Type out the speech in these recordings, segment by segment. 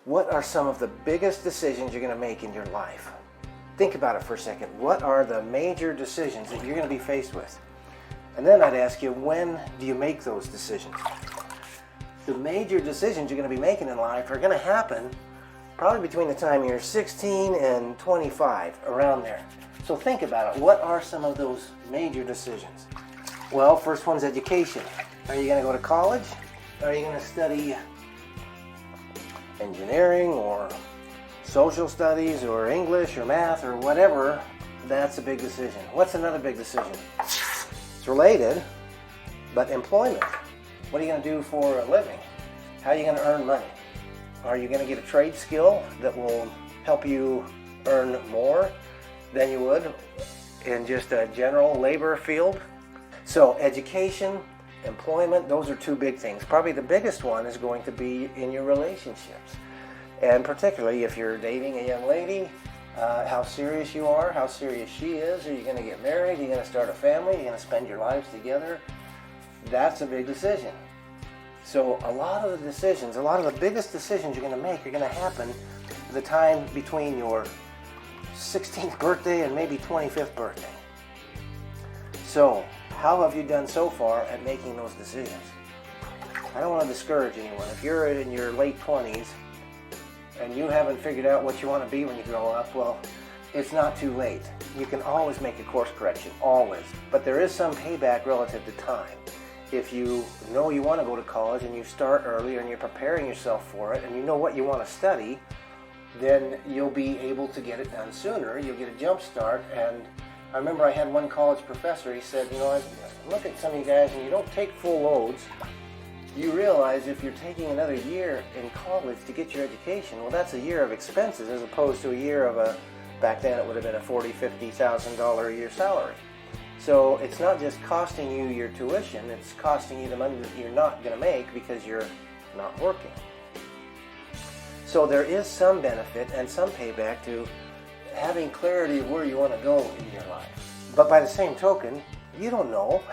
What are some of the biggest decisions you're going to make in your life? Think about it for a second. What are the major decisions that you're going to be faced with? And then I'd ask you, when do you make those decisions? The major decisions you're going to be making in life are going to happen probably between the time you're 16 and 25, around there. So think about it. What are some of those major decisions? Well, first one's education. Are you going to go to college? Are you going to study engineering or social studies or English or math or whatever? That's a big decision. What's another big decision? It's related, but employment. What are you going to do for a living? How are you going to earn money? Are you going to get a trade skill that will help you earn more than you would in just a general labor field? So education, employment, those are two big things. Probably the biggest one is going to be in your relationships. And particularly if you're dating a young lady, how serious you are, how serious she is. Are you going to get married? Are you going to start a family? Are you going to spend your lives together? That's a big decision. So a lot of the decisions, a lot of the biggest decisions you're going to make are going to happen the time between your 16th birthday and maybe 25th birthday. So how have you done so far at making those decisions? I don't want to discourage anyone. If you're in your late 20s and you haven't figured out what you want to be when you grow up, well, it's not too late. You can always make a course correction, always. But there is some payback relative to time. If you know you want to go to college and you start earlier and you're preparing yourself for it and you know what you want to study, then you'll be able to get it done sooner. You'll get a jump start. And I remember I had one college professor, he said, you know, I look at some of you guys and you don't take full loads. You realize if you're taking another year in college to get your education, well, that's a year of expenses as opposed to a year of back then it would have been a $40,000, $50,000 a year salary. So it's not just costing you your tuition, it's costing you the money that you're not going to make because you're not working. So there is some benefit and some payback to having clarity of where you want to go in your life. But by the same token, you don't know.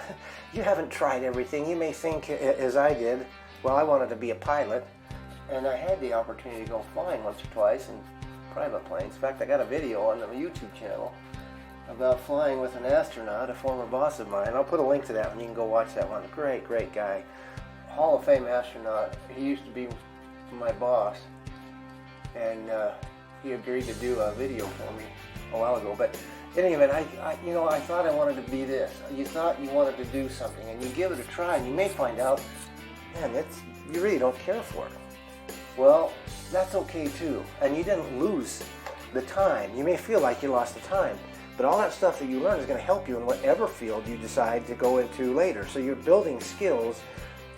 You haven't tried everything. You may think, as I did, well, I wanted to be a pilot, and I had the opportunity to go flying once or twice in private planes. In fact, I got a video on the YouTube channel about flying with an astronaut, a former boss of mine. I'll put a link to that one. You can go watch that one. Great, great guy. Hall of Fame astronaut. He used to be my boss, and he agreed to do a video for me a while ago. But in any event, I thought I wanted to be this. You thought you wanted to do something, and you give it a try, and you may find out, man, you really don't care for it. Well, that's okay too. And you didn't lose the time. You may feel like you lost the time, but all that stuff that you learned is going to help you in whatever field you decide to go into later. So you're building skills,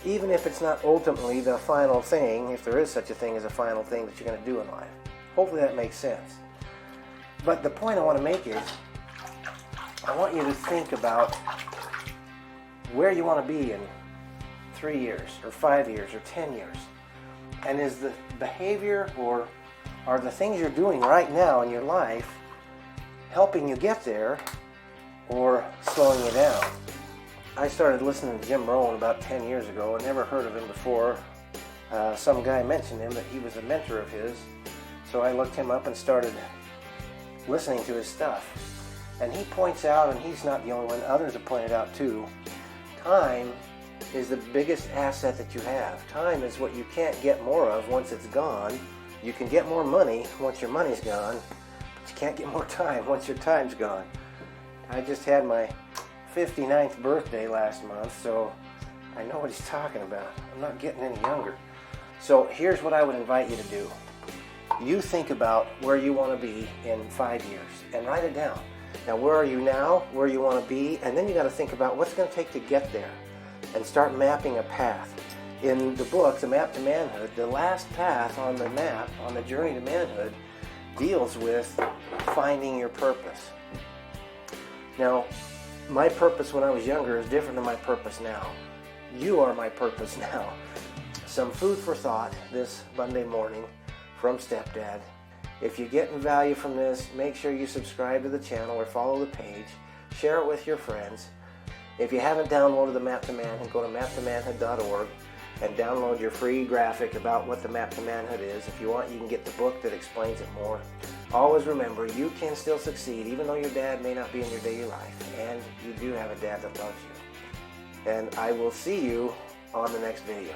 even if it's not ultimately the final thing, if there is such a thing as a final thing that you're going to do in life. Hopefully that makes sense. But the point I want to make is, I want you to think about where you want to be in 3 years, or 5 years, or 10 years. And is the behavior or are the things you're doing right now in your life helping you get there or slowing you down? I started listening to Jim Rohn about 10 years ago. I never heard of him before. Some guy mentioned him, that he was a mentor of his. So I looked him up and started listening to his stuff. And he points out, and he's not the only one, others have pointed out too, time is the biggest asset that you have. Time is what you can't get more of once it's gone. You can get more money once your money's gone, but you can't get more time once your time's gone. I just had my 59th birthday last month, so I know what he's talking about. I'm not getting any younger. So here's what I would invite you to do. You think about where you want to be in 5 years and write it down. Now, where are you now, where you want to be, and then you got to think about what's going to take to get there and start mapping a path. In the book, The Map to Manhood, the last path on the map, on the journey to manhood, deals with finding your purpose. Now, my purpose when I was younger is different than my purpose now. You are my purpose now. Some food for thought this Monday morning from Stepdad. If you're getting value from this, make sure you subscribe to the channel or follow the page. Share it with your friends. If you haven't downloaded the Map to Manhood, go to maptomanhood.org. and download your free graphic about what the map to manhood is. If you want, you can get the book that explains it more. Always remember, you can still succeed even though your dad may not be in your daily life, and you do have a dad that loves you. And I will see you on the next video.